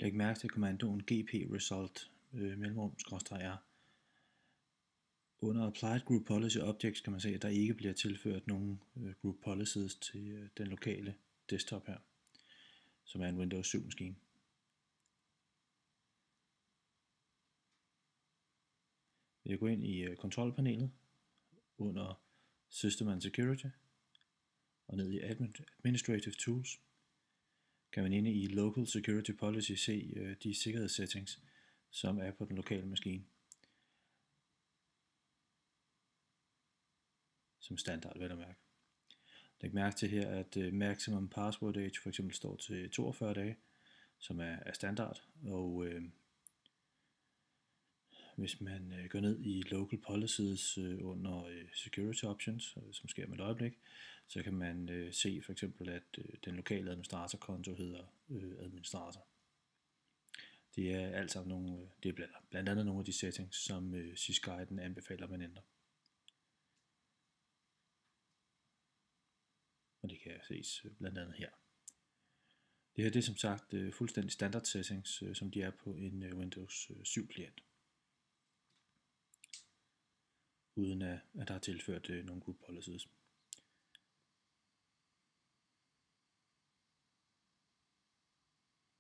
Læg mærke til kommandoen gp result mellemrum-r. Under Applied Group Policy Objects kan man se, at der ikke bliver tilført nogen group policies til den lokale desktop her, som er en Windows 7 maskine. Jeg går ind i kontrolpanelet under System and Security og ned i Administrative Tools. Kan man inde i Local Security Policy se de sikkerhedssettings, som er på den lokale maskine. Som standard, vel at mærke. Læg mærke til her, at maximum password age for eksempel står til 42 dage, som er standard, og hvis man går ned i Local Policies under Security Options, som sker med et øjeblik, så kan man se for eksempel, at den lokale administratorkonto hedder administrator. Det er alt sammen nogle, det er blandt andet nogle af de settings, som SysGuiden anbefaler, man ændrer. Og det kan ses blandt andet her. Det her det er som sagt fuldstændig standard settings, som de er på en Windows 7 klient. Uden at der er tilført nogle group policies.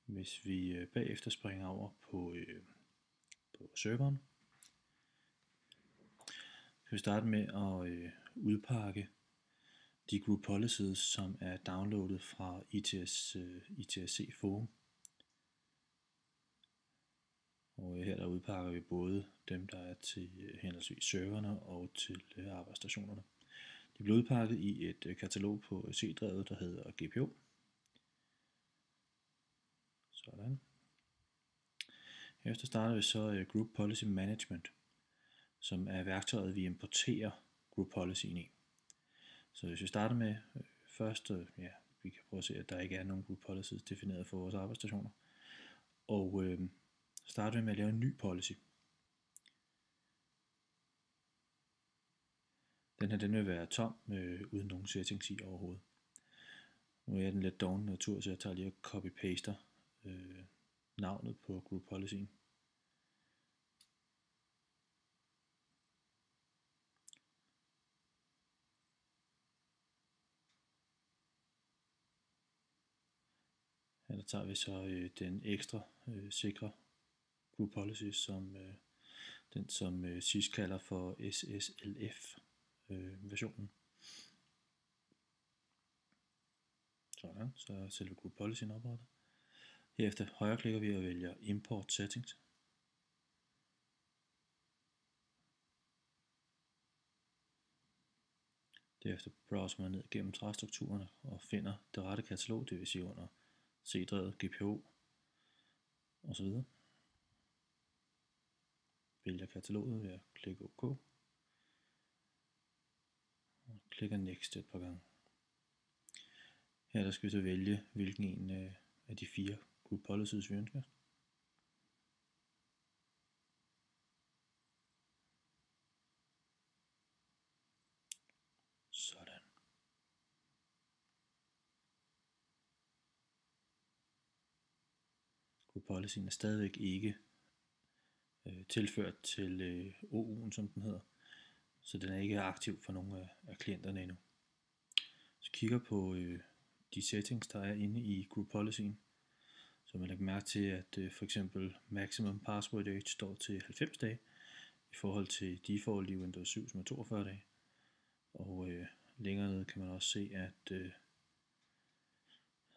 Hvis vi bagefter springer over på serveren, kan vi starte med at udpakke de group policies, som er downloadet fra ITSC forum. Og her der udpakker vi både dem, der er til henholdsvis serverne og til arbejdsstationerne. De bliver udpakket i et katalog på C-drevet, der hedder GPO. Sådan. Herefter starter vi så Group Policy Management, som er værktøjet, vi importerer Group Policyen i. Så hvis vi starter med først, vi kan prøve at se, at der ikke er nogen Group Policies defineret for vores arbejdsstationer. Og starter vi med at lave en ny policy. Den her den vil være tom, uden nogen settings i overhovedet. Nu er jeg den lidt doven natur, så jeg tager lige og copy-paster navnet på Group Policyen. Her der tager vi så den ekstra sikre Group Policy, som den som SYS kalder for SSLF versionen. Sådan, så er selve Group Policyen oprettet. Herefter højreklikker vi og vælger Import Settings. Derefter browser man ned gennem træstrukturerne og finder det rette katalog, det vil sige under C-drevet, GPO osv. Vælger kataloget ved at klikke OK. Og klikker Next et par gange. Her der skal vi så vælge, hvilken en af de 4 Group Policies vi ønsker. Sådan. Group Policyen er stadigvæk ikke tilført til OU'en, som den hedder. Så den er ikke aktiv for nogle af klienterne endnu. Så kigger på de settings, der er inde i Group Policyen. Så man lægger mærke til, at for eksempel Maximum Password Age står til 90 dage, i forhold til default i Windows 7, som er 42 dage. Og længere nede kan man også se, at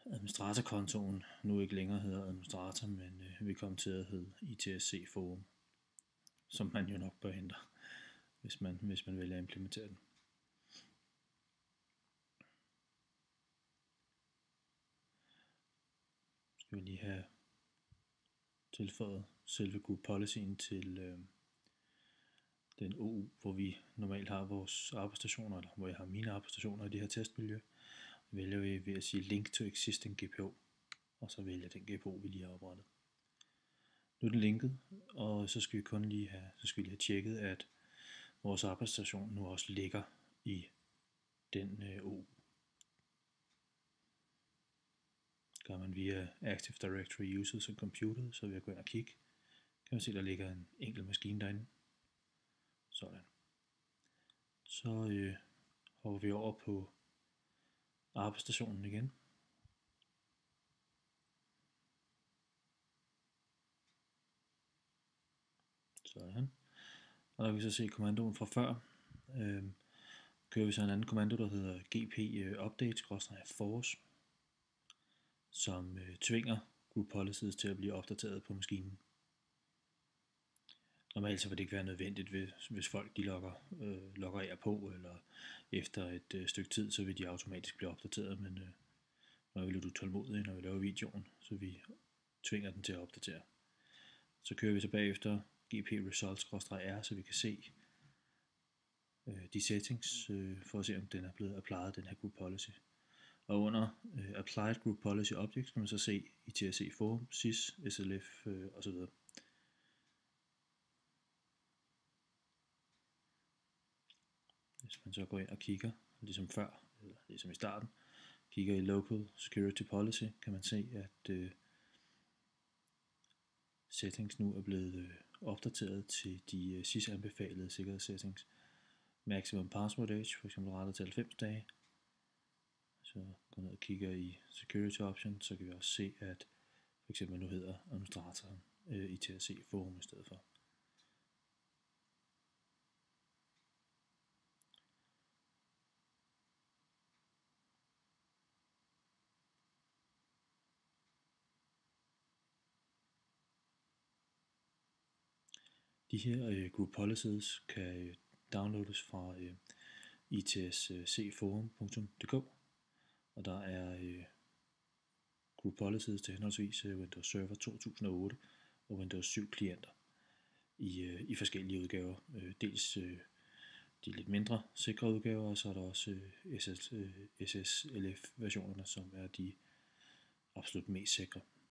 administratorkontoen nu ikke længere hedder administrator, men vil komme til at hedde ITSC forum, som man jo nok bør ændre, hvis man vælger at implementere den. Skal vi lige have tilføjet selve Group Policyen til den OU, hvor vi normalt har vores arbejdsstationer, eller hvor jeg har mine arbejdsstationer i det her testmiljø. Vælger vi ved at sige Link to Existing GPO, og så vælger den GPO, vi lige har oprettet. Nu er den linket, og så skal vi lige have tjekket, at vores arbejdsstation nu også ligger i den OU. Gør man via Active Directory Users og Computer, så vil jeg gå ind og kigge. Kan man se, der ligger en enkelt maskine derinde. Sådan. Så hopper vi over på arbejdsstationen igen. Sådan. Og der kan vi så se kommandoen fra før. Kører vi så en anden kommando, der hedder gp update-force, som tvinger group policies til at blive opdateret på maskinen. Normalt så vil det ikke være nødvendigt, hvis folk de logger af på, eller efter et stykke tid, så vil de automatisk blive opdateret, men når vi er lidt utålmodige, når vi laver videoen, så vi tvinger den til at opdatere. Så kører vi tilbage efter gp results-r, så vi kan se de settings, for at se om den er blevet applied, den her group policy. Og under applied group policy objects kan man så se ITSC forum, sys, slf osv. Hvis man så går ind og kigger, ligesom før, eller ligesom i starten, kigger i Local Security Policy, kan man se, at settings nu er blevet opdateret til de SIS-anbefalede sikkerhedssettings. Maximum Password Age, for eksempel rettet til 90 dage. Så går ned og kigger i Security Options, så kan vi også se, at for eksempel nu hedder administratoren ITSC Forum i stedet for. De her group policies kan downloades fra itscforum.dk, og der er group policies til henholdsvis Windows Server 2008 og Windows 7 klienter i forskellige udgaver. Dels de lidt mindre sikre udgaver, og så er der også SSLF-versionerne, som er de absolut mest sikre.